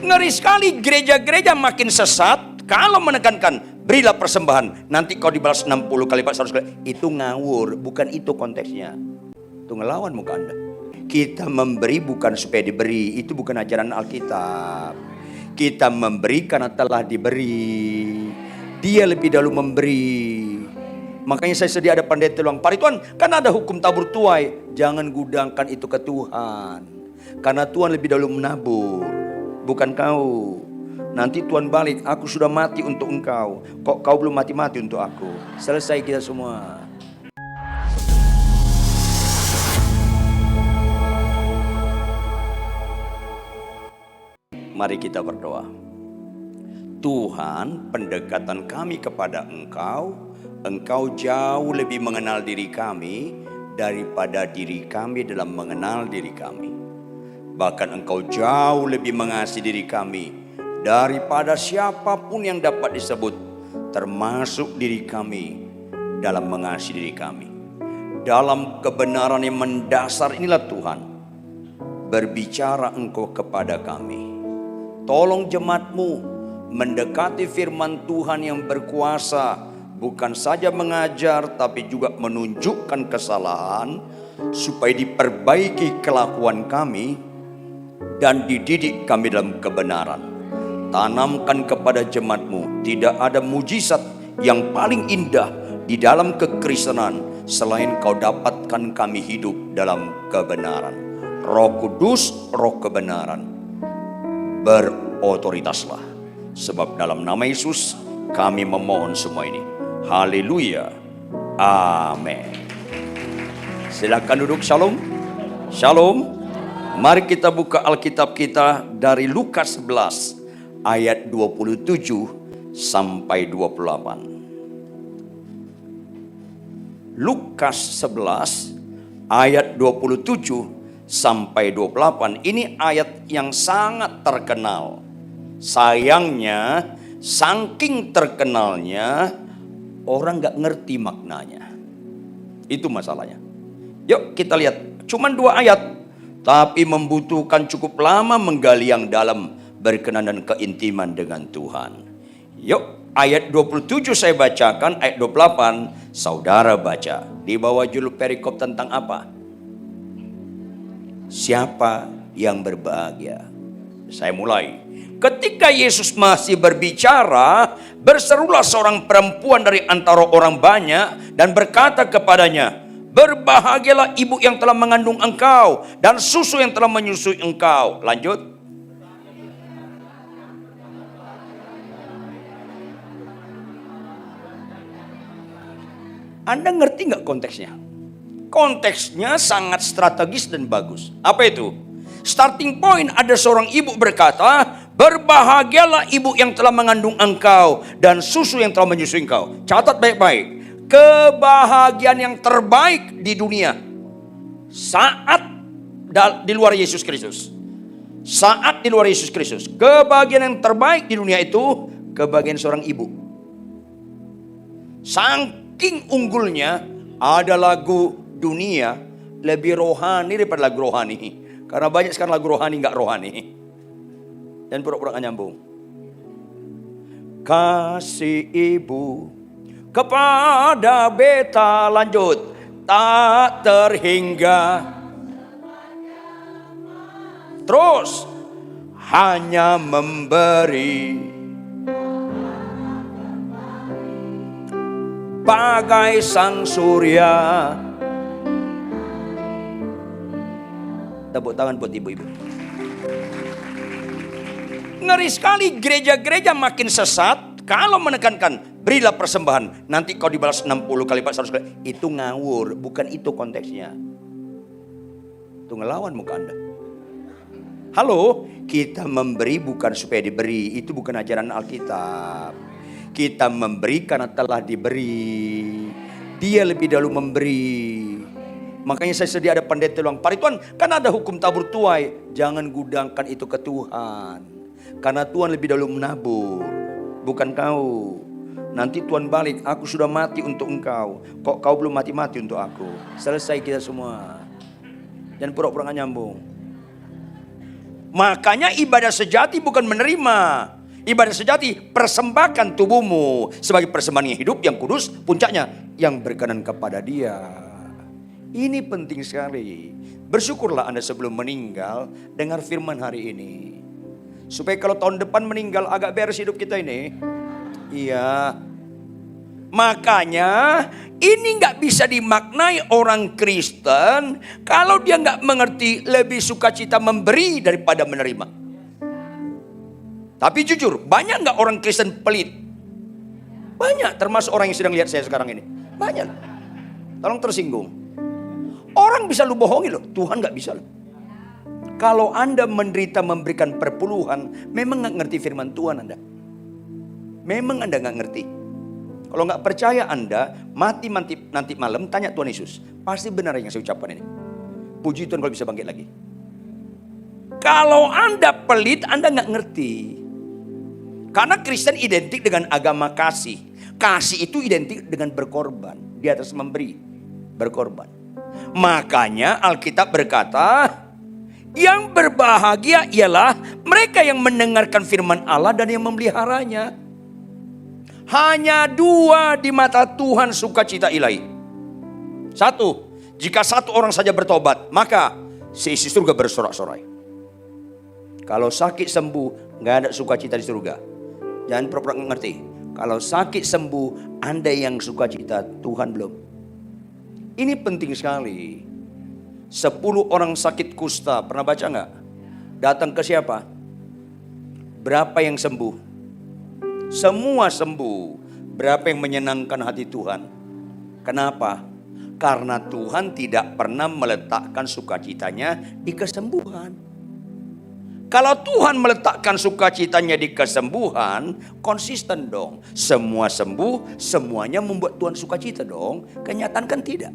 Ngeri sekali gereja-gereja makin sesat kalau menekankan berilah persembahan, nanti kau dibalas 60 kali 100 kali. Itu ngawur, bukan itu konteksnya. Itu ngelawan muka Anda. Kita memberi bukan supaya diberi, itu bukan ajaran Alkitab. Kita memberi karena telah diberi. Dia lebih dahulu memberi. Makanya saya sedia ada pendeta bilang, Pak Ridwan, kan ada hukum tabur tuai. Jangan gudangkan itu ke Tuhan. Karena Tuhan lebih dahulu menabur, bukan kau. Nanti Tuhan balik, aku sudah mati untuk engkau, kok kau belum mati-mati untuk aku. Selesai kita semua. Mari kita berdoa. Tuhan, pendekatan kami kepada Engkau, Engkau jauh lebih mengenal diri kami daripada diri kami dalam mengenal diri kami. Bahkan Engkau jauh lebih mengasihi diri kami daripada siapapun yang dapat disebut, termasuk diri kami dalam mengasihi diri kami. Dalam kebenaran yang mendasar inilah Tuhan, berbicara Engkau kepada kami. Tolong jemaat-Mu mendekati firman Tuhan yang berkuasa, bukan saja mengajar tapi juga menunjukkan kesalahan supaya diperbaiki kelakuan kami dan dididik kami dalam kebenaran. Tanamkan kepada jemaat-Mu, tidak ada mujizat yang paling indah di dalam kekristenan selain Kau dapatkan kami hidup dalam kebenaran. Roh Kudus, roh kebenaran, berotoritaslah. Sebab dalam nama Yesus kami memohon semua ini. Haleluya. Amin. Silakan duduk. Shalom. Shalom. Mari kita buka Alkitab kita dari Lukas 11 ayat 27 sampai 28. Lukas 11 ayat 27 sampai 28. Ini ayat yang sangat terkenal. Sayangnya, saking terkenalnya, orang gak ngerti maknanya. Itu masalahnya. Yuk kita lihat, cuman 2 ayat, tapi membutuhkan cukup lama menggali yang dalam berkenan dan keintiman dengan Tuhan. Yuk, ayat 27 saya bacakan, ayat 28 saudara baca. Di bawah judul perikop tentang apa? Siapa yang berbahagia? Saya mulai. Ketika Yesus masih berbicara, berserulah seorang perempuan dari antara orang banyak dan berkata kepadanya, berbahagialah ibu yang telah mengandung engkau dan susu yang telah menyusui engkau. Lanjut. Anda ngerti nggak konteksnya? Konteksnya sangat strategis dan bagus. Apa itu? Starting point, ada seorang ibu berkata, berbahagialah ibu yang telah mengandung engkau dan susu yang telah menyusui engkau. Catat baik-baik. Kebahagiaan yang terbaik di dunia saat di luar Yesus Kristus. Saat di luar Yesus Kristus. Kebahagiaan yang terbaik di dunia itu kebahagiaan seorang ibu. Saking unggulnya, ada lagu dunia lebih rohani daripada lagu rohani. Karena banyak sekarang lagu rohani gak rohani. Dan pura-pura gak nyambung. Kasih ibu kepada beta, lanjut, tak terhingga. Terus hanya memberi bagai sang surya. Tepuk tangan buat ibu-ibu. Ngeri sekali gereja-gereja makin sesat kalau menekankan berilah persembahan, nanti kau dibalas 60 kali 100 kali. Itu ngawur, bukan itu konteksnya. Itu ngelawan muka Anda. Halo, kita memberi bukan supaya diberi, itu bukan ajaran Alkitab. Kita memberi karena telah diberi. Dia lebih dahulu memberi. Makanya saya sedia ada pendeta bilang, Pak Ridwan, kan ada hukum tabur tuai. Jangan gudangkan itu ke Tuhan. Karena Tuhan lebih dahulu menabur, bukan kau. Nanti Tuhan balik, aku sudah mati untuk engkau, kok kau belum mati-mati untuk aku. Selesai kita semua. Dan pura-pura gak nyambung. Makanya ibadah sejati bukan menerima. Ibadah sejati, persembahkan tubuhmu sebagai persembahan yang hidup, yang kudus, puncaknya yang berkenan kepada Dia. Ini penting sekali. Bersyukurlah Anda sebelum meninggal dengar firman hari ini. Supaya kalau tahun depan meninggal agak beres hidup kita ini. Iya. Makanya ini gak bisa dimaknai orang Kristen kalau dia gak mengerti lebih sukacita memberi daripada menerima. Tapi jujur, banyak gak orang Kristen pelit? Banyak, termasuk orang yang sedang lihat saya sekarang ini. Banyak. Tolong tersinggung. Orang bisa lu bohongi loh, Tuhan gak bisa loh. Kalau Anda menderita memberikan perpuluhan, memang gak ngerti firman Tuhan Anda. Memang Anda gak ngerti. Kalau nggak percaya Anda, mati nanti malam tanya Tuhan Yesus. Pasti benar yang saya ucapkan ini. Puji Tuhan kalau bisa bangkit lagi. Kalau Anda pelit, Anda nggak ngerti. Karena Kristen identik dengan agama kasih. Kasih itu identik dengan berkorban. Di atas memberi, berkorban. Makanya Alkitab berkata, yang berbahagia ialah mereka yang mendengarkan firman Allah dan yang memeliharanya. Hanya dua di mata Tuhan sukacita ilahi. Satu, jika satu orang saja bertobat, maka seisi surga bersorak-sorai. Kalau sakit sembuh, gak ada sukacita di surga. Jangan pura-pura ngerti. Kalau sakit sembuh, Anda yang sukacita, Tuhan belum. Ini penting sekali. 10 orang sakit kusta, pernah baca gak? Datang ke siapa? Berapa yang sembuh? Semua sembuh. Berapa yang menyenangkan hati Tuhan? Kenapa? Karena Tuhan tidak pernah meletakkan sukacitanya di kesembuhan. Kalau Tuhan meletakkan sukacitanya di kesembuhan, konsisten dong. Semua sembuh, semuanya membuat Tuhan sukacita dong. Kenyataan kan tidak.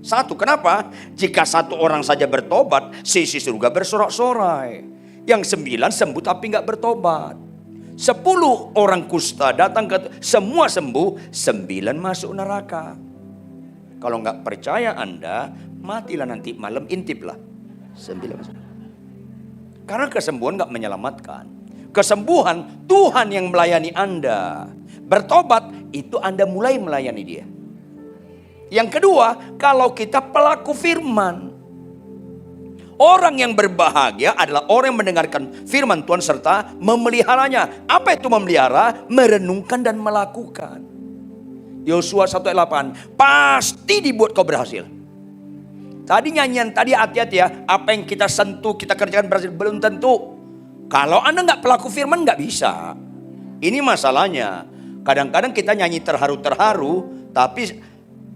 Satu, kenapa? Jika satu orang saja bertobat, seisi surga bersorak-sorai. Yang 9 sembuh tapi gak bertobat. 10 orang kusta datang ke semua sembuh, 9 masuk neraka. Kalau nggak percaya Anda, matilah nanti malam, intiplah 9 masuk. Karena kesembuhan nggak menyelamatkan. Kesembuhan Tuhan yang melayani Anda. Bertobat itu Anda mulai melayani Dia. Yang kedua, kalau kita pelaku firman. Orang yang berbahagia adalah orang yang mendengarkan firman Tuhan serta memeliharanya. Apa itu memelihara? Merenungkan dan melakukan. Yosua 1:8, pasti dibuat kau berhasil. Tadi nyanyian tadi hati-hati ya. Apa yang kita sentuh, kita kerjakan berhasil, belum tentu. Kalau Anda nggak pelaku firman nggak bisa. Ini masalahnya. Kadang-kadang kita nyanyi terharu-terharu, tapi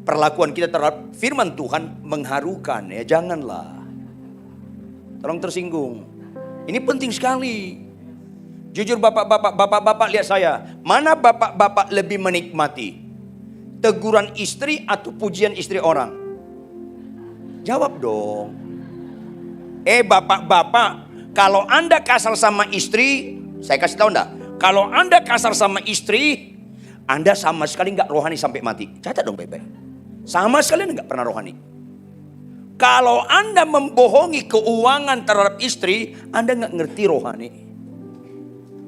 perlakuan kita terhadap firman Tuhan mengharukan. Ya janganlah. Tolong tersinggung. Ini penting sekali. Jujur bapak-bapak lihat saya. Mana bapak-bapak lebih menikmati? Teguran istri atau pujian istri orang? Jawab dong. Bapak-bapak, kalau Anda kasar sama istri, saya kasih tahu enggak? Kalau Anda kasar sama istri, Anda sama sekali enggak rohani sampai mati. Catat dong baik-baik. Sama sekali enggak pernah rohani. Kalau Anda membohongi keuangan terhadap istri, Anda nggak ngerti rohani.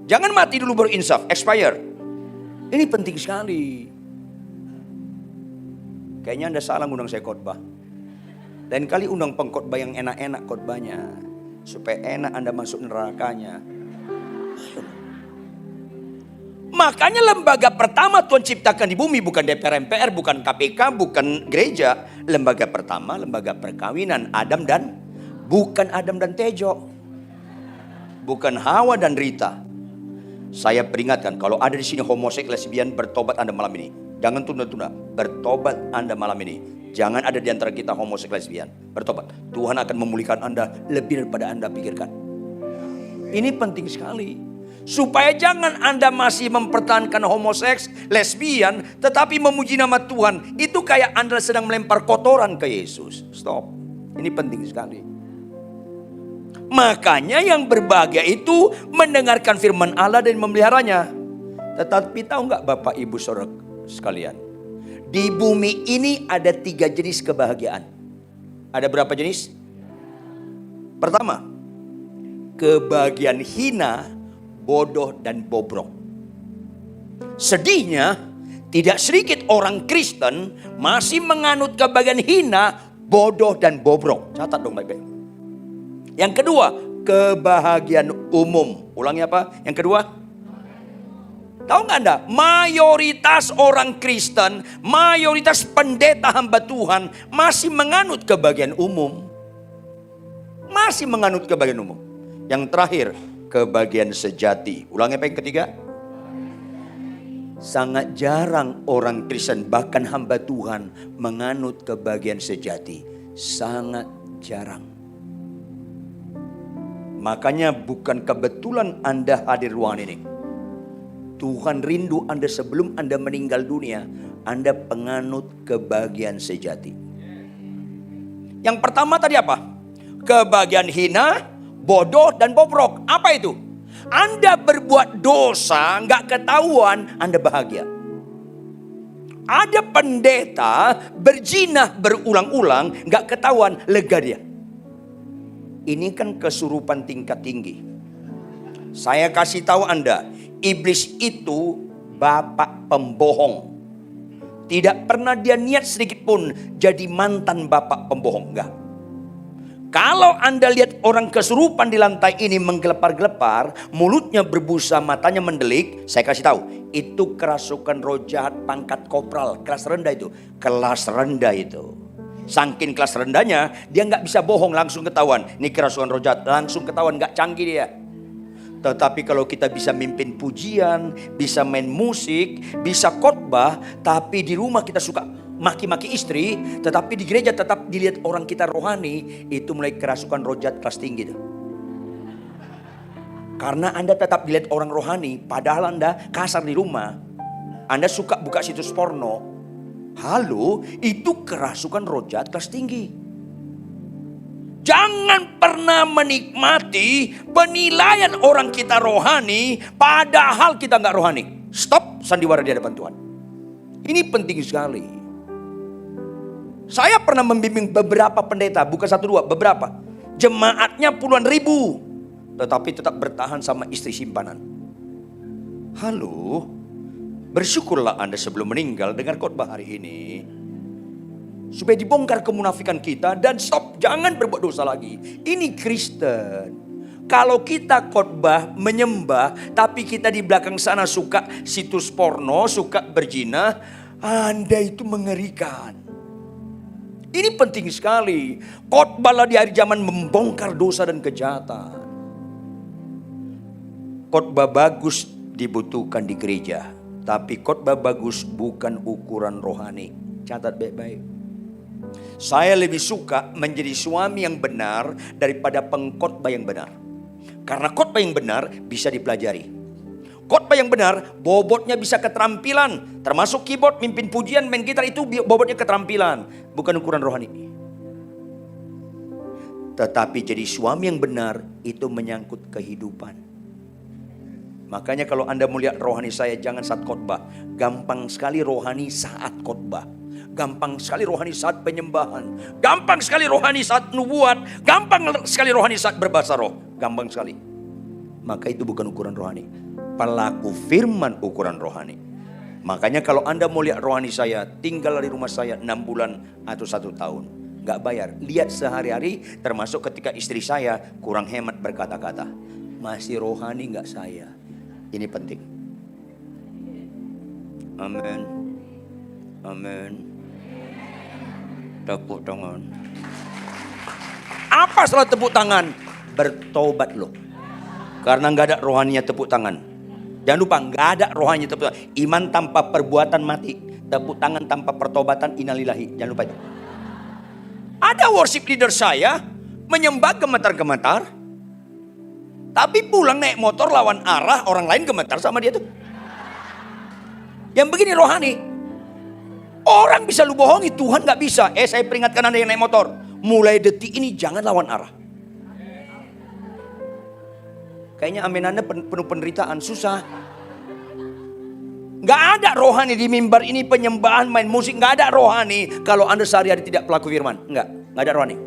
Jangan mati dulu baru insaf, expire. Ini penting sekali. Kayaknya Anda salah undang saya khotbah. Lain kali undang pengkhotbah yang enak-enak khotbahnya, supaya enak Anda masuk nerakanya. Makanya lembaga pertama Tuhan ciptakan di bumi bukan DPR MPR, bukan KPK, bukan gereja. Lembaga pertama, lembaga perkawinan Adam dan bukan Adam dan Tejo. Bukan Hawa dan Rita. Saya peringatkan kalau ada di sini homoseksual lesbian, bertobat Anda malam ini. Jangan tunda-tunda, bertobat Anda malam ini. Jangan ada di antara kita homoseksual lesbian. Bertobat. Tuhan akan memulihkan Anda lebih daripada Anda pikirkan. Ini penting sekali. Supaya jangan Anda masih mempertahankan homoseks, lesbian, tetapi memuji nama Tuhan. Itu kayak Anda sedang melempar kotoran ke Yesus. Stop. Ini penting sekali. Makanya yang berbahagia itu mendengarkan firman Allah dan memeliharanya. Tetapi tahu nggak Bapak Ibu Saudara sekalian? Di bumi ini ada 3 jenis kebahagiaan. Ada berapa jenis? Pertama, kebahagiaan hina, bodoh dan bobrok. Sedihnya, tidak sedikit orang Kristen masih menganut kebahagiaan hina, bodoh dan bobrok. Catat dong baik-baik. Yang kedua, kebahagiaan umum. Ulangi apa? Yang kedua, tahu nggak Anda? Mayoritas orang Kristen, mayoritas pendeta hamba Tuhan masih menganut kebahagiaan umum. Masih menganut kebahagiaan umum. Yang terakhir, kebahagiaan sejati. Ulangi apa yang ketiga? Sangat jarang orang Kristen, bahkan hamba Tuhan, menganut kebahagiaan sejati. Sangat jarang. Makanya bukan kebetulan Anda hadir ruangan ini. Tuhan rindu Anda sebelum Anda meninggal dunia, Anda penganut kebahagiaan sejati. Yang pertama tadi apa? Kebahagiaan hina, bodoh dan bobrok. Apa itu? Anda berbuat dosa, nggak ketahuan, Anda bahagia. Ada pendeta berzina berulang-ulang, nggak ketahuan, lega dia. Ini kan kesurupan tingkat tinggi. Saya kasih tahu Anda, iblis itu bapak pembohong. Tidak pernah dia niat sedikit pun jadi mantan bapak pembohong, enggak. Kalau Anda lihat orang kesurupan di lantai ini menggelepar-gelepar, mulutnya berbusa, matanya mendelik, saya kasih tahu, itu kerasukan roh jahat pangkat kopral, kelas rendah itu. Kelas rendah itu. Saking kelas rendahnya, dia nggak bisa bohong, langsung ketahuan. Ini kerasukan roh jahat, langsung ketahuan, nggak canggih dia. Tetapi kalau kita bisa mimpin pujian, bisa main musik, bisa khotbah, tapi di rumah kita suka maki-maki istri, tetapi di gereja tetap dilihat orang kita rohani, itu mulai kerasukan roh jahat kelas tinggi tuh. Karena Anda tetap dilihat orang rohani, padahal Anda kasar di rumah. Anda suka buka situs porno. Halo, itu kerasukan roh jahat kelas tinggi. Jangan pernah menikmati penilaian orang kita rohani, padahal kita nggak rohani. Stop sandiwara di hadapan Tuhan. Ini penting sekali. Saya pernah membimbing beberapa pendeta, bukan satu dua, beberapa. Jemaatnya puluhan ribu, tetapi tetap bertahan sama istri simpanan. Halo, bersyukurlah Anda sebelum meninggal dengar khotbah hari ini. Supaya dibongkar kemunafikan kita dan stop, jangan berbuat dosa lagi. Ini Kristen. Kalau kita khotbah menyembah, tapi kita di belakang sana suka situs porno, suka berzina, Anda itu mengerikan. Ini penting sekali. Khotbahlah di hari zaman membongkar dosa dan kejahatan. Khotbah bagus dibutuhkan di gereja, tapi khotbah bagus bukan ukuran rohani. Catat baik-baik. Saya lebih suka menjadi suami yang benar daripada pengkhotbah yang benar. Karena khotbah yang benar bisa dipelajari. Khotbah yang benar bobotnya bisa keterampilan. Termasuk keyboard, mimpin pujian, main gitar, itu bobotnya keterampilan. Bukan ukuran rohani. Tetapi jadi suami yang benar itu menyangkut kehidupan. Makanya kalau Anda melihat rohani saya, jangan saat khotbah. Gampang sekali rohani saat khotbah. Gampang sekali rohani saat penyembahan. Gampang sekali rohani saat nubuat. Gampang sekali rohani saat berbahasa roh. Gampang sekali. Maka itu bukan ukuran rohani. Pelaku firman ukuran rohani. Makanya kalau Anda mau lihat rohani saya, tinggal di rumah saya 6 bulan atau 1 tahun. Gak bayar. Lihat sehari-hari, termasuk ketika istri saya kurang hemat berkata-kata. Masih rohani gak saya? Ini penting. Amin. Amin. Tepuk tangan. Apa salah tepuk tangan? Bertobat loh. Karena gak ada rohaninya tepuk tangan. Jangan lupa, gak ada rohaninya tepuk tangan. Iman tanpa perbuatan mati. Tepuk tangan tanpa pertobatan innalillahi. Jangan lupa itu. Ada worship leader saya menyembah gemetar-gemetar, tapi pulang naik motor lawan arah, orang lain gemetar sama dia tuh. Yang begini rohani. Orang bisa lu bohongi, Tuhan gak bisa. Saya peringatkan Anda yang naik motor, mulai detik ini jangan lawan arah. Kayaknya amin Anda penuh penderitaan, susah. Gak ada rohani di mimbar ini, penyembahan, main musik, gak ada rohani. Kalau Anda sehari-hari tidak pelaku firman, gak ada rohani.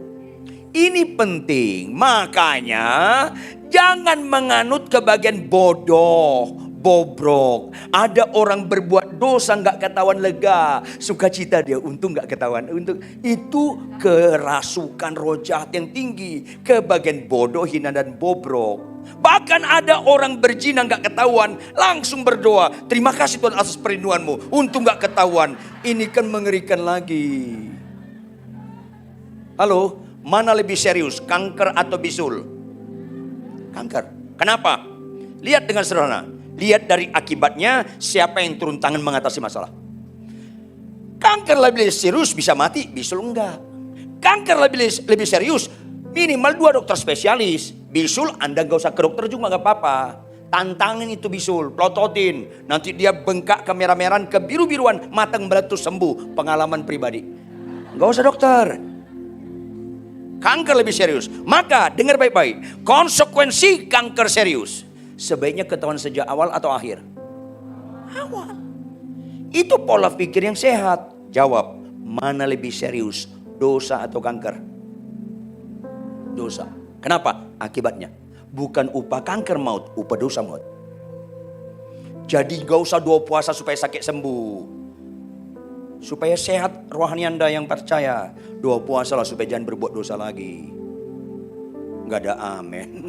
Ini penting, makanya Jangan menganut kebagian bodoh, bobrok. Ada orang berbuat dosa nggak ketahuan lega, sukacita dia untung nggak ketahuan. Untuk itu kerasukan roh jahat yang tinggi, kebagian bodoh, hina dan bobrok. Bahkan ada orang berzina nggak ketahuan, langsung berdoa, terima kasih Tuhan atas perlindunganmu, untung nggak ketahuan. Ini kan mengerikan lagi. Halo, mana lebih serius, kanker atau bisul? Kanker. Kenapa? Lihat dengan sederhana. Lihat dari akibatnya, siapa yang turun tangan mengatasi masalah. Kanker lebih serius bisa mati, bisul enggak. Kanker lebih serius, minimal 2 dokter spesialis. Bisul Anda gak usah ke dokter juga gak apa-apa. Tantangin itu bisul, plototin. Nanti dia bengkak kemerah-merahan, kebiru-biruan, matang meletus sembuh. Pengalaman pribadi. Gak usah dokter. Kanker lebih serius. Maka dengar baik-baik, konsekuensi kanker serius sebaiknya ketahuan sejak awal atau akhir? Awal. Itu pola pikir yang sehat. Jawab, mana lebih serius, dosa atau kanker? Dosa. Kenapa? Akibatnya bukan upah kanker maut, upah dosa maut. Jadi gak usah doa puasa supaya sakit sembuh. Supaya sehat rohani Anda yang percaya, doa puasa lah supaya jangan berbuat dosa lagi. Gak ada amin.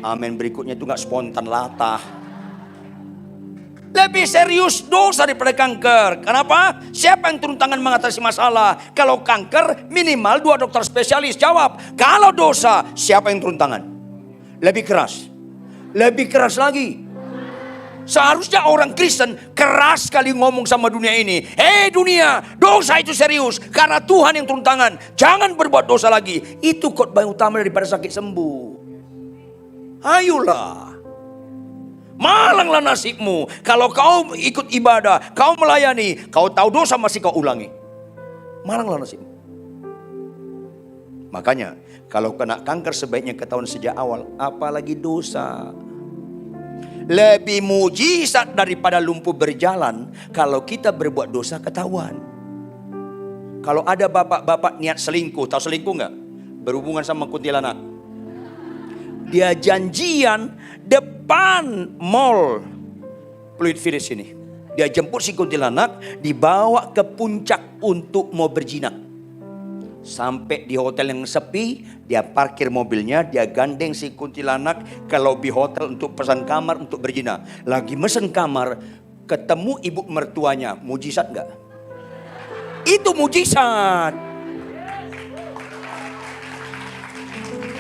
Amin berikutnya itu gak spontan latah. Lebih serius dosa daripada kanker. Kenapa? Siapa yang turun tangan mengatasi masalah? Kalau kanker minimal 2 dokter spesialis. Jawab, kalau dosa siapa yang turun tangan? Lebih keras. Lebih keras lagi. Seharusnya orang Kristen keras sekali ngomong sama dunia ini. Hei dunia, dosa itu serius. Karena Tuhan yang turun tangan. Jangan berbuat dosa lagi. Itu khotbah yang utama daripada sakit sembuh. Ayolah. Malanglah nasibmu. Kalau kau ikut ibadah, kau melayani, kau tahu dosa masih kau ulangi. Malanglah nasibmu. Makanya kalau kena kanker sebaiknya ketahuan sejak awal. Apalagi dosa. Lebih mujizat daripada lumpuh berjalan kalau kita berbuat dosa ketahuan. Kalau ada bapak-bapak niat selingkuh, tahu selingkuh nggak? Berhubungan sama kuntilanak. Dia janjian depan mall Fluid Village ini. Dia jemput si kuntilanak, dibawa ke puncak untuk mau berzina. Sampai di hotel yang sepi, dia parkir mobilnya, dia gandeng si kuntilanak ke lobi hotel untuk pesan kamar untuk berzina. Lagi mesen kamar, ketemu ibu mertuanya. Mujizat gak? Itu mujizat.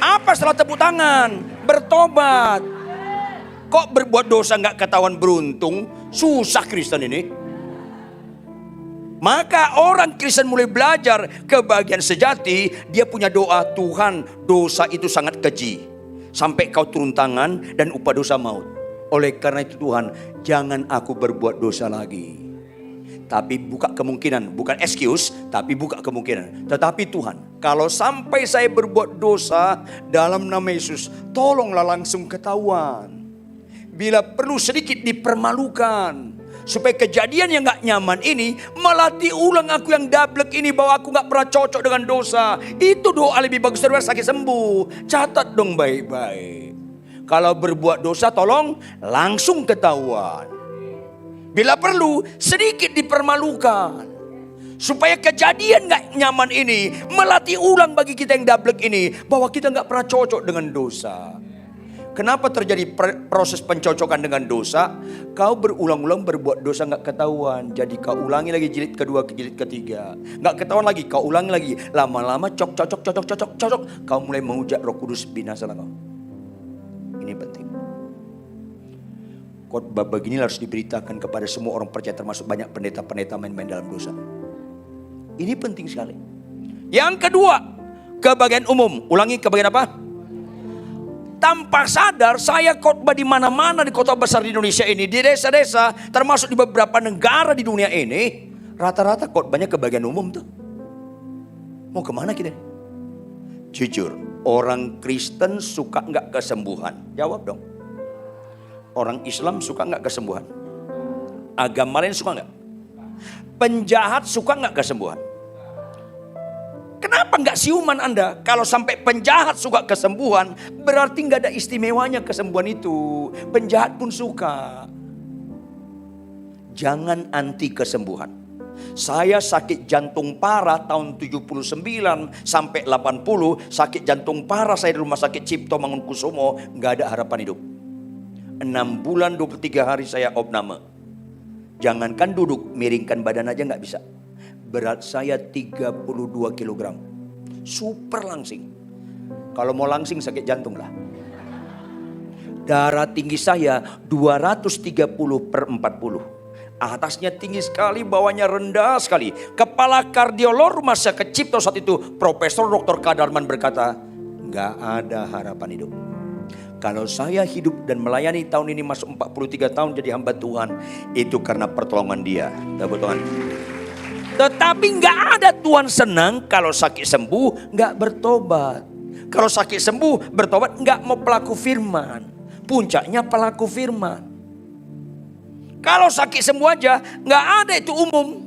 Apa setelah tepuk tangan? Bertobat. Kok berbuat dosa gak ketahuan beruntung? Susah Kristen ini. Maka orang Kristen mulai belajar kebahagiaan sejati. Dia punya doa, Tuhan dosa itu sangat keji. Sampai kau turun tangan dan upah dosa maut. Oleh karena itu Tuhan, jangan aku berbuat dosa lagi. Tapi buka kemungkinan, bukan excuse, tapi buka kemungkinan. Tetapi Tuhan, kalau sampai saya berbuat dosa dalam nama Yesus, tolonglah langsung ketahuan. Bila perlu sedikit dipermalukan. Supaya kejadian yang gak nyaman ini melatih ulang aku yang dablek ini, bahwa aku gak pernah cocok dengan dosa. Itu doa lebih bagus daripada sakit sembuh. Catat dong baik-baik. Kalau berbuat dosa tolong langsung ketahuan. Bila perlu sedikit dipermalukan. Supaya kejadian gak nyaman ini melatih ulang bagi kita yang dablek ini, bahwa kita gak pernah cocok dengan dosa. Kenapa terjadi proses pencocokan dengan dosa? Kau berulang-ulang berbuat dosa gak ketahuan. Jadi kau ulangi lagi jilid kedua ke jilid ketiga. Gak ketahuan lagi, kau ulangi lagi. Lama-lama cocok. Kau mulai menghujat Roh Kudus, binasalah kau. Ini penting. Khotbah begini harus diberitakan kepada semua orang percaya, termasuk banyak pendeta-pendeta main-main dalam dosa. Ini penting sekali. Yang kedua, kebagian umum. Ulangi, kebagian apa? Tanpa sadar saya khotbah di mana-mana di kota besar di Indonesia ini, di desa-desa, termasuk di beberapa negara di dunia ini, rata-rata khotbahnya kebagian umum tuh. Mau kemana kita? Jujur, orang Kristen suka nggak kesembuhan? Jawab dong. Orang Islam suka nggak kesembuhan? Agama lain suka nggak? Penjahat suka nggak kesembuhan? Kenapa Kenapa nggak siuman Anda? Kalau sampai penjahat suka kesembuhan, berarti nggak ada istimewanya kesembuhan itu. Penjahat pun suka. Jangan anti kesembuhan. Saya sakit jantung parah tahun 79 sampai 80. Sakit jantung parah saya di rumah sakit Cipto Mangunkusumo. Nggak ada harapan hidup. 6 bulan 23 hari saya opname. Jangankan duduk, miringkan badan aja nggak bisa. Berat saya 32 kilogram. Super langsing. Kalau mau langsing sakit jantung lah. Darah tinggi saya 230/40. Atasnya tinggi sekali, bawahnya rendah sekali. Kepala kardiolog rumah sakit Cipto saat itu, Profesor Dr. Kadarman berkata, nggak ada harapan hidup. Kalau saya hidup dan melayani tahun ini masuk 43 tahun jadi hamba Tuhan, itu karena pertolongan Dia. Tepuk tangan. Tetapi nggak ada Tuhan senang kalau sakit sembuh nggak bertobat. Kalau sakit sembuh bertobat nggak mau pelaku firman. Puncaknya pelaku firman. Kalau sakit sembuh aja nggak ada itu umum.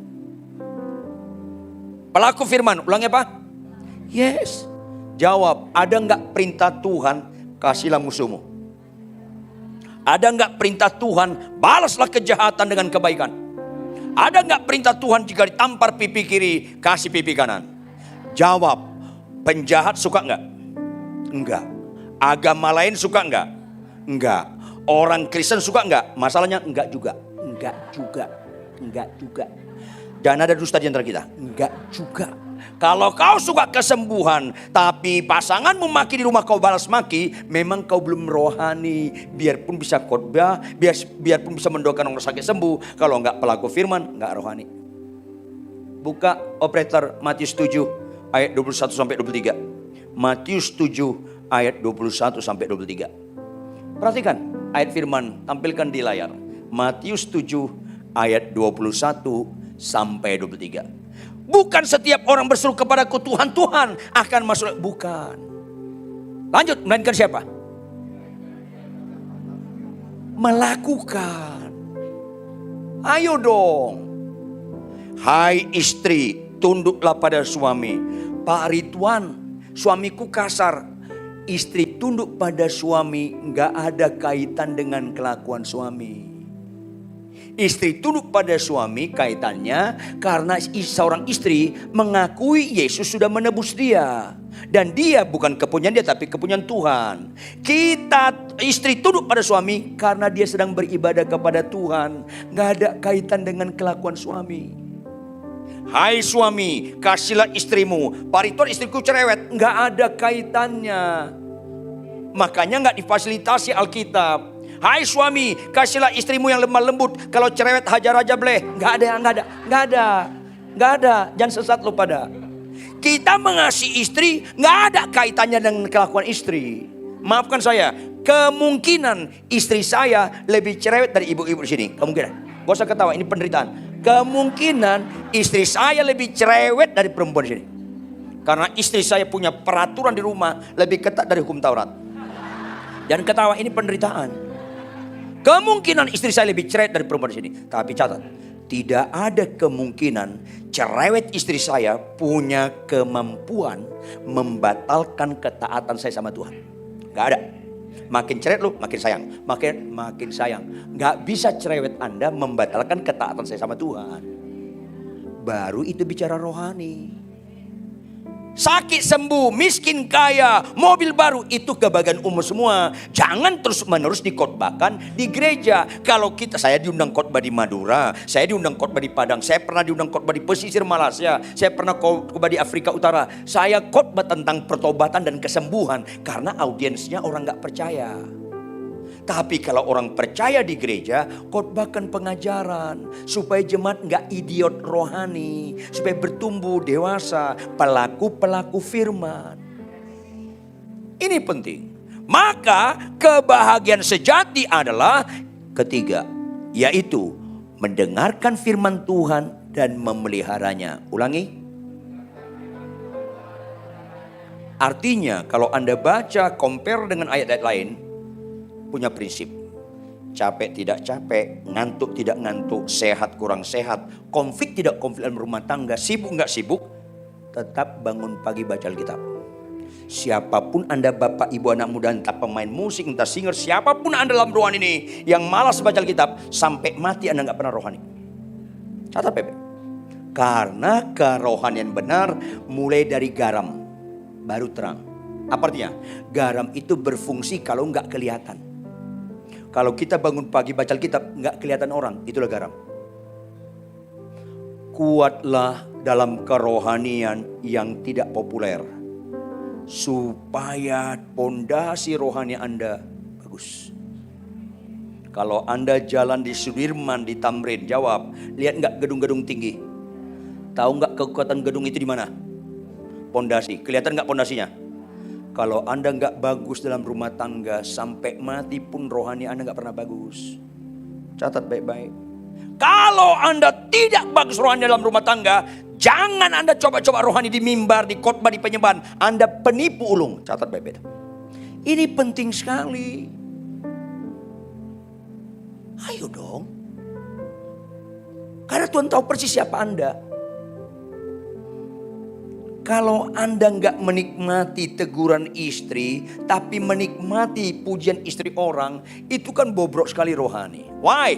Pelaku firman, ulangi apa? Yes. Jawab, ada nggak perintah Tuhan kasihlah musuhmu? Ada nggak perintah Tuhan balaslah kejahatan dengan kebaikan? Ada nggak perintah Tuhan jika ditampar pipi kiri kasih pipi kanan? Jawab, penjahat suka nggak? Enggak. Agama lain suka nggak? Enggak. Orang Kristen suka nggak? Masalahnya enggak juga. Enggak juga. Enggak juga. Dan ada dusta di antara kita. Enggak juga. Kalau kau suka kesembuhan, tapi pasanganmu maki di rumah kau balas maki, memang kau belum rohani. Biarpun bisa khotbah, biarpun bisa mendoakan orang sakit sembuh, kalau enggak pelaku firman, enggak rohani. Buka operator Matius 7 ayat 21 sampai 23. Matius 7 ayat 21 sampai 23. Perhatikan ayat firman, tampilkan di layar. Matius 7 ayat 21 sampai 23. Bukan setiap orang berseru kepadaku Tuhan, Tuhan akan masuk. Bukan. Lanjut, melainkan siapa? Melakukan. Ayo dong. Hai istri, tunduklah pada suami. Pak Ridwan, suamiku kasar. Istri tunduk pada suami, gak ada kaitan dengan kelakuan suami. Istri tunduk pada suami kaitannya karena seorang istri mengakui Yesus sudah menebus dia. Dan dia bukan kepunyaan dia tapi kepunyaan Tuhan. Istri tunduk pada suami karena dia sedang beribadah kepada Tuhan. Gak ada kaitan dengan kelakuan suami. Hai suami, kasihlah istrimu. Pak Ridwan, istriku cerewet. Gak ada kaitannya. Makanya gak difasilitasi Alkitab. Hai suami, kasihlah istrimu yang lemah lembut. Kalau cerewet hajar aja boleh. Gak ada. Jangan sesat lo pada. Kita mengasihi istri gak ada kaitannya dengan kelakuan istri. Maafkan saya, kemungkinan istri saya lebih cerewet dari ibu-ibu di sini. Kemungkinan. Gak usah ketawa, ini penderitaan. Kemungkinan istri saya lebih cerewet dari perempuan di sini. Karena istri saya punya peraturan di rumah lebih ketat dari hukum Taurat. Jangan ketawa, ini penderitaan. Kemungkinan istri saya lebih cerewet dari perempuan di sini. Tapi catat, tidak ada kemungkinan cerewet istri saya punya kemampuan membatalkan ketaatan saya sama Tuhan. Gak ada. Makin cerewet lu, makin sayang. Makin sayang. Gak bisa cerewet Anda membatalkan ketaatan saya sama Tuhan. Baru itu bicara rohani. Sakit sembuh, miskin kaya, mobil baru, itu kebahagiaan umum semua. Jangan terus menerus dikhotbahkan di gereja. Kalau saya diundang khotbah di Madura, saya diundang khotbah di Padang, saya pernah diundang khotbah di pesisir Malaysia, saya pernah khotbah di Afrika Utara. Saya khotbah tentang pertobatan dan kesembuhan karena audiensnya orang gak percaya. Tapi kalau orang percaya di gereja, khotbahkan pengajaran supaya jemaat nggak idiot rohani, supaya bertumbuh dewasa, pelaku firman. Ini penting. Maka kebahagiaan sejati adalah ketiga, yaitu mendengarkan firman Tuhan dan memeliharanya. Ulangi. Artinya kalau Anda baca compare dengan ayat-ayat lain, punya prinsip. Capek tidak capek, ngantuk tidak ngantuk, sehat kurang sehat, konflik tidak konflik dalam rumah tangga, sibuk nggak sibuk. tetap bangun pagi baca Alkitab. Siapapun Anda, bapak, ibu, anak muda, entah pemain musik, entah singer, siapapun Anda dalam ruangan ini yang malas baca Alkitab, sampai mati Anda nggak pernah rohani. Catat Pepe. Karena kerohanian benar mulai dari garam, baru terang. Apa artinya? Garam itu berfungsi kalau nggak kelihatan. Kalau kita bangun pagi baca Alkitab nggak kelihatan orang, itulah garam. Kuatlah dalam kerohanian yang tidak populer, supaya pondasi rohani Anda bagus. Kalau Anda jalan di Sudirman, di Tamrin, jawab, lihat nggak gedung-gedung tinggi? Tahu nggak kekuatan gedung itu di mana? Pondasi. Kelihatan nggak pondasinya? Kalau Anda nggak bagus dalam rumah tangga, sampai mati pun rohani Anda nggak pernah bagus. Catat baik-baik. Kalau Anda tidak bagus rohani dalam rumah tangga, jangan Anda coba-coba rohani di mimbar, di khotbah, di penyembahan. Anda penipu ulung. Catat baik-baik. Ini penting sekali. Ayo dong. Karena Tuhan tahu persis siapa Anda. Kalau Anda nggak menikmati teguran istri, tapi menikmati pujian istri orang, itu kan bobrok sekali rohani. Why?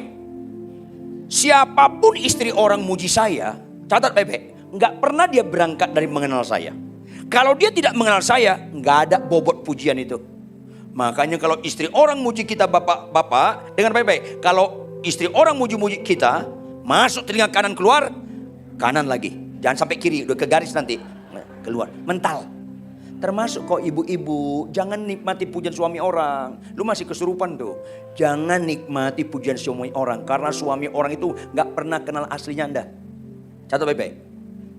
Siapapun istri orang muji saya, catat baik-baik, nggak pernah dia berangkat dari mengenal saya. Kalau dia tidak mengenal saya, nggak ada bobot pujian itu. Makanya kalau istri orang muji kita bapak-bapak, dengar baik-baik. Kalau istri orang muji-muji kita, masuk telinga kanan keluar, kanan lagi. Jangan sampai kiri, udah ke garis nanti. Keluar, mental. Termasuk kok ibu-ibu, jangan nikmati pujian suami orang. Lu masih kesurupan tuh. Jangan nikmati pujian suami orang, karena suami orang itu gak pernah kenal aslinya Anda. Catat baik-baik.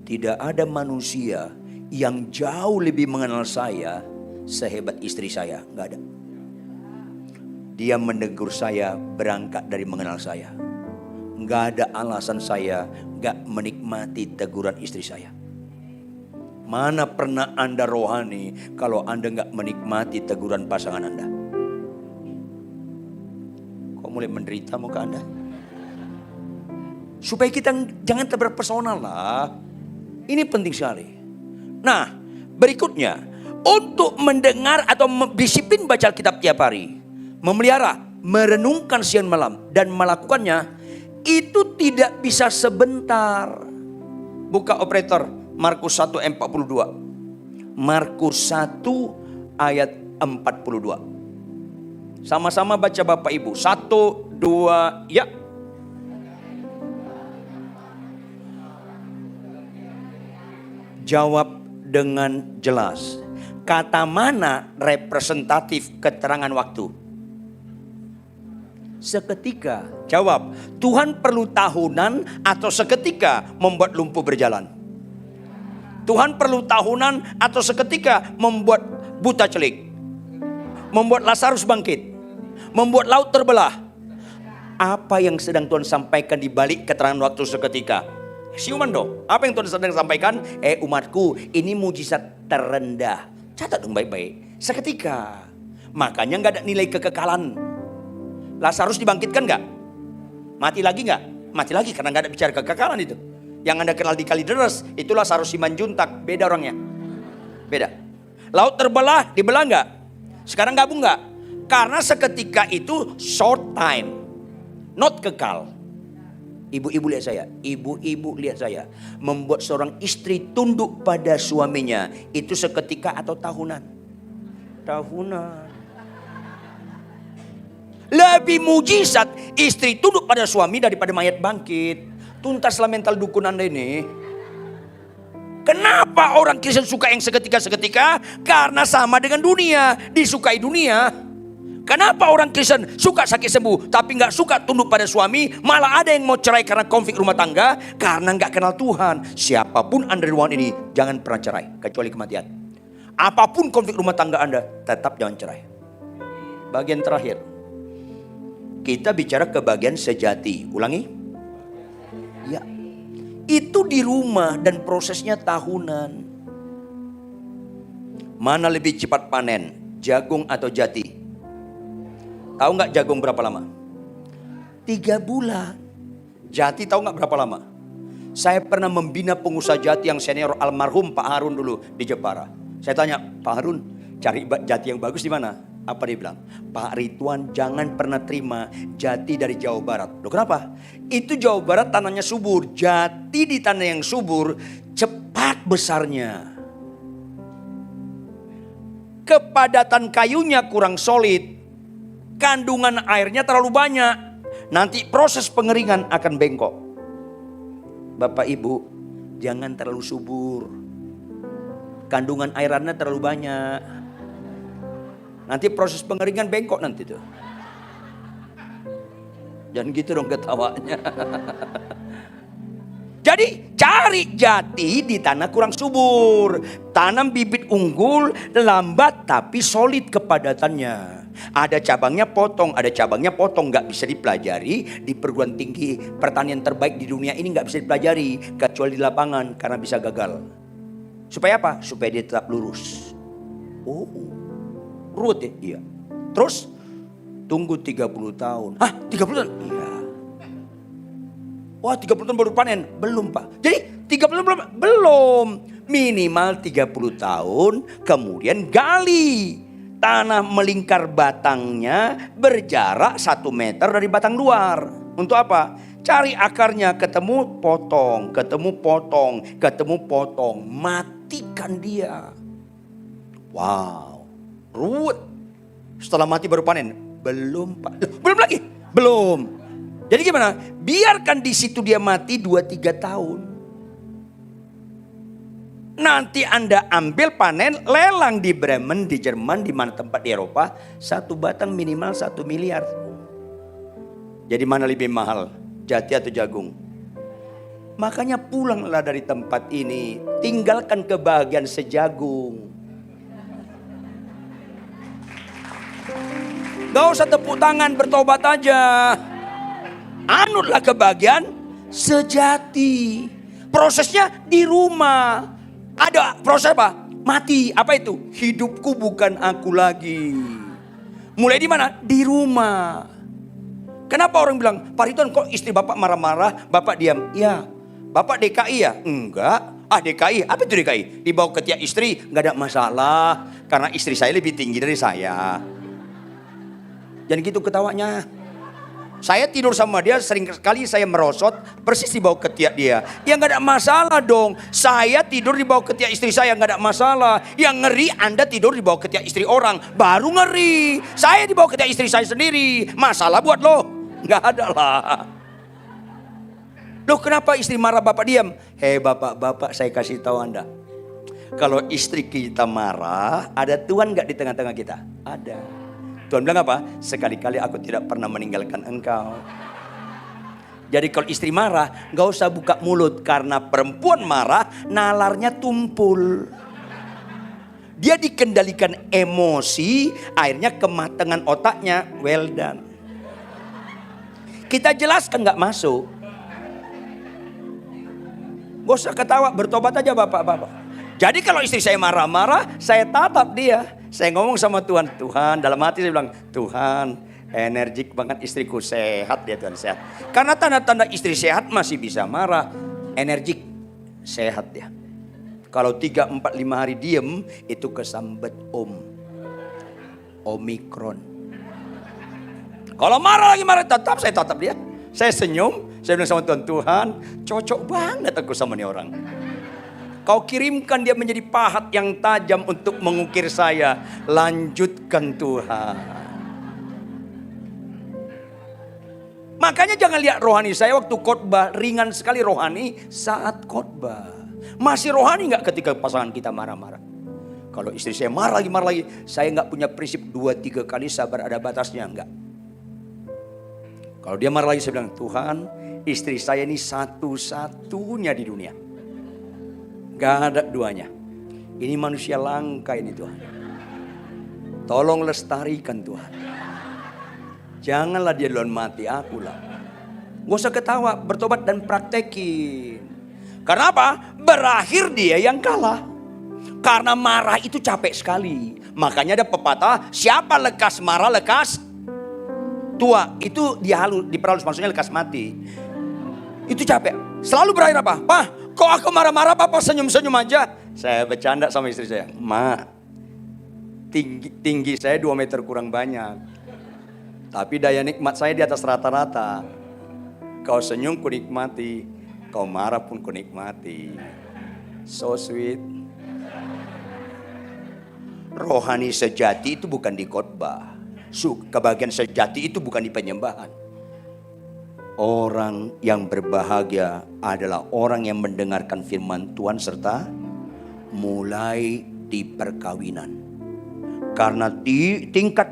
Tidak ada manusia yang jauh lebih mengenal saya sehebat istri saya. Gak ada. Dia menegur saya berangkat dari mengenal saya. Gak ada alasan saya gak menikmati teguran istri saya. Mana pernah Anda rohani kalau Anda nggak menikmati teguran pasangan Anda? Kok mulai menderita muka Anda? Supaya kita jangan terpersonal lah. Ini penting sekali. Nah, berikutnya, untuk mendengar atau disiplin baca Alkitab tiap hari, memelihara, merenungkan siang malam dan melakukannya, itu tidak bisa sebentar. Buka operator. Markus 1 ayat 42. Markus 1 ayat 42. Sama-sama baca Bapak Ibu. 1, 2, ya. Jawab dengan jelas. Kata mana representatif keterangan waktu? Seketika. Jawab. Tuhan perlu tahunan atau seketika membuat lumpuh berjalan? Tuhan perlu tahunan atau seketika membuat buta celik, membuat Lazarus bangkit, membuat laut terbelah. Apa yang sedang Tuhan sampaikan di balik keterangan waktu seketika? Siuman dong. Apa yang Tuhan sedang sampaikan? Umatku, ini mujizat terendah. Catat dong baik-baik. Seketika. Makanya nggak ada nilai kekekalan. Lazarus dibangkitkan nggak? Mati lagi nggak? Mati lagi karena nggak ada bicara kekekalan itu. Yang Anda kenal di Kalideres, itulah Lazarus Simanjuntak. Beda orangnya. Beda. Laut terbelah, dibelah enggak? Sekarang gabung enggak? Karena seketika itu short time. Not kekal. Ibu-ibu lihat saya. Ibu-ibu lihat saya. Membuat seorang istri tunduk pada suaminya. Itu seketika atau tahunan? Tahunan. Lebih mujizat istri tunduk pada suami daripada mayat bangkit. Tuntaslah mental dukun Anda ini. Kenapa orang Kristen suka yang seketika-seketika? Karena sama dengan dunia, disukai dunia. Kenapa orang Kristen suka sakit sembuh tapi gak suka tunduk pada suami? Malah ada yang mau cerai karena konflik rumah tangga, karena gak kenal Tuhan. Siapapun Anda di ruangan ini, jangan pernah cerai kecuali kematian. Apapun konflik rumah tangga Anda, tetap jangan cerai. Bagian terakhir, kita bicara ke bagian sejati. Ulangi. Ya, itu di rumah dan prosesnya tahunan. Mana lebih cepat panen, jagung atau jati? Tahu nggak jagung berapa lama? 3 bulan. Jati tahu nggak berapa lama? Saya pernah membina pengusaha jati yang senior almarhum Pak Harun dulu di Jepara. Saya tanya, Pak Harun, cari jati yang bagus di mana? Apa dia bilang? Pak Ridwan jangan pernah terima jati dari Jawa Barat. Loh kenapa? Itu Jawa Barat tanahnya subur. Jati di tanah yang subur cepat besarnya. Kepadatan kayunya kurang solid. Kandungan airnya terlalu banyak. Nanti proses pengeringan akan bengkok. Bapak Ibu, jangan terlalu subur. Kandungan airannya terlalu banyak. Nanti proses pengeringan bengkok nanti tuh. Jangan gitu dong ketawanya. Jadi cari jati di tanah kurang subur. Tanam bibit unggul, lambat tapi solid kepadatannya. Ada cabangnya potong, ada cabangnya potong. Gak bisa dipelajari di perguruan tinggi pertanian terbaik di dunia ini, gak bisa dipelajari kecuali di lapangan karena bisa gagal. Supaya apa? Supaya dia tetap lurus. Oh, ruwet ya? Iya. Terus tunggu 30 tahun. Hah, 30 tahun? Iya. Wah, 30 tahun baru panen? Belum, Pak. Jadi 30 tahun belum. Minimal 30 tahun kemudian gali. Tanah melingkar batangnya berjarak 1 meter dari batang luar. Untuk apa? Cari akarnya, ketemu potong, ketemu potong, ketemu potong. Matikan dia. Wow, ruwet. Setelah mati baru panen? Belum, Pak. Belum lagi? Belum. Jadi gimana? Biarkan di situ dia mati 2-3 tahun. Nanti Anda ambil panen, lelang di Bremen, di Jerman, di mana tempat di Eropa. 1 batang minimal 1 miliar. Jadi mana lebih mahal? Jati atau jagung? Makanya pulanglah dari tempat ini. Tinggalkan kebahagiaan sejagung. Gak usah tepuk tangan, bertobat aja. Anutlah kebahagiaan sejati. Prosesnya di rumah. Ada proses apa? Mati. Apa itu? Hidupku bukan aku lagi. Mulai di mana? Di rumah. Kenapa orang bilang, Pak Ridwan kok istri Bapak marah-marah, Bapak diam? Ya. Bapak DKI ya? Enggak. Ah DKI, apa itu DKI? Dibawa ke tiap istri, enggak ada masalah. Karena istri saya lebih tinggi dari saya. Jangan gitu ketawanya. Saya tidur sama dia, sering sekali saya merosot persis di bawah ketiak dia. Ya nggak ada masalah dong. Saya tidur di bawah ketiak istri saya, nggak ada masalah. Yang ngeri Anda tidur di bawah ketiak istri orang, baru ngeri. Saya di bawah ketiak istri saya sendiri, masalah buat lo? Nggak ada lah. Loh kenapa istri marah Bapak diam? Hei bapak-bapak, saya kasih tahu Anda. Kalau istri kita marah, ada Tuhan nggak di tengah-tengah kita? Ada. Tuhan bilang apa? Sekali-kali aku tidak pernah meninggalkan engkau. Jadi kalau istri marah, gak usah buka mulut. Karena perempuan marah, nalarnya tumpul. Dia dikendalikan emosi, akhirnya kematangan otaknya well done. Kita jelaskan gak masuk. Gak usah ketawa, bertobat aja bapak-bapak. Jadi kalau istri saya marah-marah, saya tatap dia. Saya ngomong sama Tuhan, Tuhan dalam hati saya bilang, Tuhan energik banget istriku, sehat dia Tuhan, sehat. Karena tanda-tanda istri sehat masih bisa marah, energik, sehat dia. Kalau 3, 4, 5 hari diem, itu kesambet Omikron. Kalau marah lagi marah, tetap saya tatap dia. Saya senyum, saya bilang sama Tuhan, Tuhan cocok banget aku sama nih orang. Kau kirimkan dia menjadi pahat yang tajam untuk mengukir saya. Lanjutkan Tuhan. Makanya jangan lihat rohani saya waktu khotbah. Ringan sekali rohani saat khotbah. Masih rohani gak ketika pasangan kita marah-marah? Kalau istri saya marah lagi. Saya gak punya prinsip 2-3 kali sabar ada batasnya, enggak. Kalau dia marah lagi saya bilang, Tuhan istri saya ini satu-satunya di dunia. Gak ada duanya. Ini manusia langka ini Tuhan. Tolong lestarikan Tuhan. Janganlah dia duluan mati, akulah. Gak usah ketawa, bertobat dan praktekin. Karena apa? Berakhir dia yang kalah. Karena marah itu capek sekali. Makanya ada pepatah, siapa lekas marah lekas tua. Itu diperhalus, maksudnya lekas mati. Itu capek. Selalu berakhir apa? "Pak, kok aku marah-marah, Papa senyum-senyum aja?" Saya bercanda sama istri saya. "Ma, tinggi saya 2 meter kurang banyak. Tapi daya nikmat saya di atas rata-rata. Kau senyum ku nikmati, kau marah pun ku nikmati." So sweet. Rohani sejati itu bukan di khotbah. Kebahagiaan sejati itu bukan di penyembahan. Orang yang berbahagia adalah orang yang mendengarkan firman Tuhan serta mulai di perkawinan. Karena di tingkat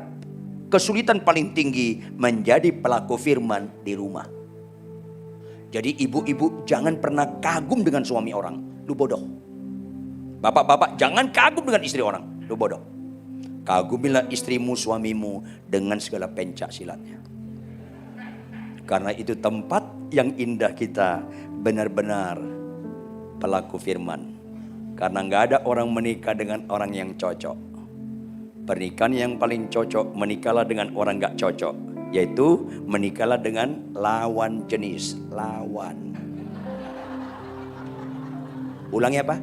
kesulitan paling tinggi menjadi pelaku firman di rumah. Jadi ibu-ibu jangan pernah kagum dengan suami orang, lu bodoh. Bapak-bapak jangan kagum dengan istri orang, lu bodoh. Kagumilah istrimu, suamimu dengan segala pencak silatnya. Karena itu tempat yang indah kita benar-benar pelaku firman. Karena gak ada orang menikah dengan orang yang cocok. Pernikahan yang paling cocok, menikahlah dengan orang gak cocok. Yaitu menikahlah dengan lawan jenis. Lawan. Ulangi apa?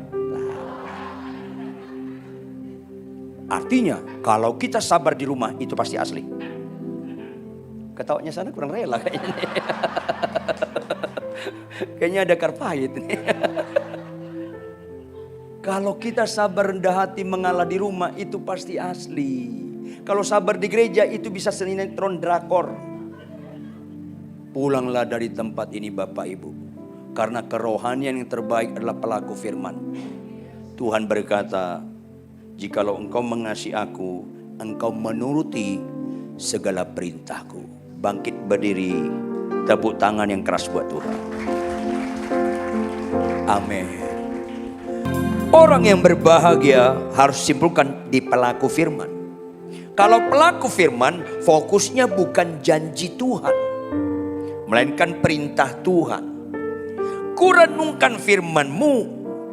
Artinya kalau kita sabar di rumah itu pasti asli. Ketawanya sana kurang rela kayaknya. Kayaknya ada karpait nih. Kalau kita sabar rendah hati mengalah di rumah itu pasti asli. Kalau sabar di gereja itu bisa sinetron drakor. Pulanglah dari tempat ini Bapak Ibu. Karena kerohanian yang terbaik adalah pelaku firman. Tuhan berkata, "Jikalau engkau mengasihi aku, engkau menuruti segala perintahku." Bangkit berdiri, tepuk tangan yang keras buat Tuhan. Amin. Orang yang berbahagia harus simpulkan di pelaku firman. Kalau pelaku firman, fokusnya bukan janji Tuhan, melainkan perintah Tuhan. Kurenungkan firman-Mu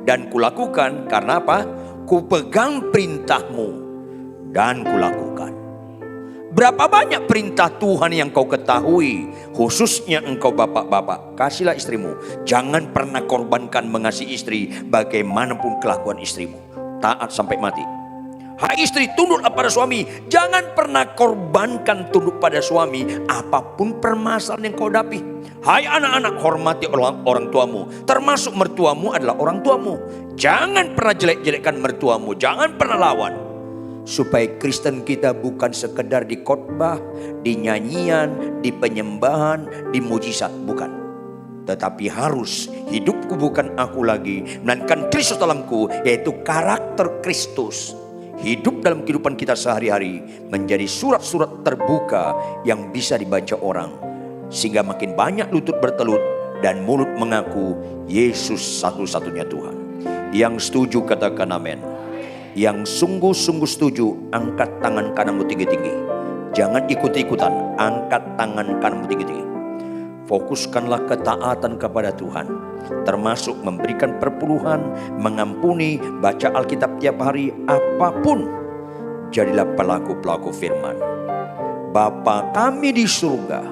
dan kulakukan, karena apa? Kupegang perintah-Mu dan kulakukan. Berapa banyak perintah Tuhan yang kau ketahui, khususnya engkau bapak-bapak, kasihlah istrimu. Jangan pernah korbankan mengasihi istri bagaimanapun kelakuan istrimu. Taat sampai mati. Hai istri, tunduklah pada suami. Jangan pernah korbankan tunduk pada suami apapun permasalahan yang kau hadapi. Hai anak-anak, hormati orang tuamu, termasuk mertuamu adalah orang tuamu. Jangan pernah jelek-jelekkan mertuamu, jangan pernah lawan. Supaya Kristen kita bukan sekedar di khotbah, di nyanyian, di penyembahan, di mujizat, bukan. Tetapi harus hidupku bukan aku lagi, melainkan Kristus dalamku, yaitu karakter Kristus. Hidup dalam kehidupan kita sehari-hari menjadi surat-surat terbuka yang bisa dibaca orang. Sehingga makin banyak lutut bertelut dan mulut mengaku Yesus satu-satunya Tuhan. Yang setuju katakan amin. Yang sungguh-sungguh setuju, angkat tangan kananmu tinggi-tinggi. Jangan ikut-ikutan, angkat tangan kananmu tinggi-tinggi. Fokuskanlah ketaatan kepada Tuhan, termasuk memberikan perpuluhan, mengampuni, baca Alkitab tiap hari, apapun. Jadilah pelaku-pelaku firman. Bapa kami di surga,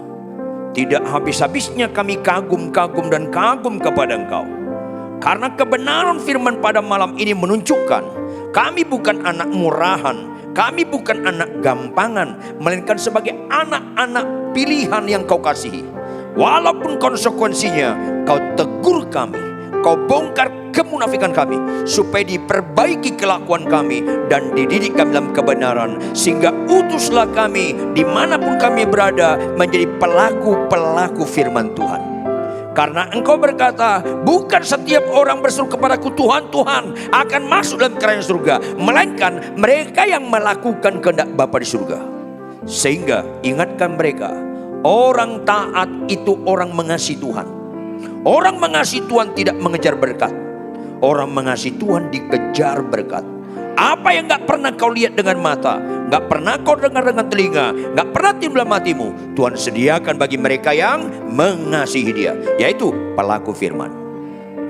tidak habis-habisnya kami kagum dan kagum kepada Engkau. Karena kebenaran firman pada malam ini menunjukkan kami bukan anak murahan, kami bukan anak gampangan, melainkan sebagai anak-anak pilihan yang Kau kasihi. Walaupun konsekuensinya Kau tegur kami, Kau bongkar kemunafikan kami, supaya diperbaiki kelakuan kami dan dididik kami dalam kebenaran, sehingga utuslah kami dimanapun kami berada menjadi pelaku-pelaku firman Tuhan. Karena Engkau berkata, bukan setiap orang berseru kepadaku Tuhan, Tuhan akan masuk dalam kerajaan surga, melainkan mereka yang melakukan kehendak Bapa di surga. Sehingga ingatkan mereka, orang taat itu orang mengasihi Tuhan. Orang mengasihi Tuhan tidak mengejar berkat. Orang mengasihi Tuhan dikejar berkat. Apa yang gak pernah kau lihat dengan mata, gak pernah kau dengar dengan telinga, gak pernah timbul dalam hatimu, Tuhan sediakan bagi mereka yang mengasihi Dia, yaitu pelaku firman.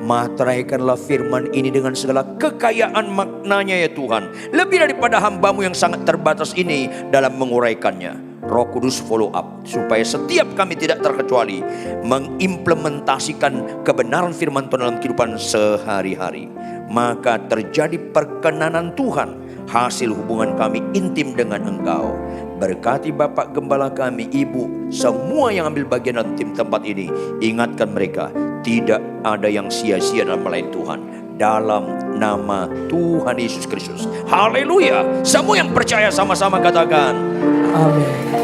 Materaikanlah firman ini dengan segala kekayaan maknanya ya Tuhan, lebih daripada hambamu yang sangat terbatas ini dalam menguraikannya. Roh Kudus follow up supaya setiap kami tidak terkecuali mengimplementasikan kebenaran firman Tuhan dalam kehidupan sehari-hari. Maka terjadi perkenanan Tuhan, hasil hubungan kami intim dengan Engkau. Berkati Bapak Gembala kami, Ibu, semua yang ambil bagian dalam tim tempat ini. Ingatkan mereka, tidak ada yang sia-sia dalam melayani Tuhan. Dalam nama Tuhan Yesus Kristus. Haleluya. Semua yang percaya sama-sama katakan. Amin.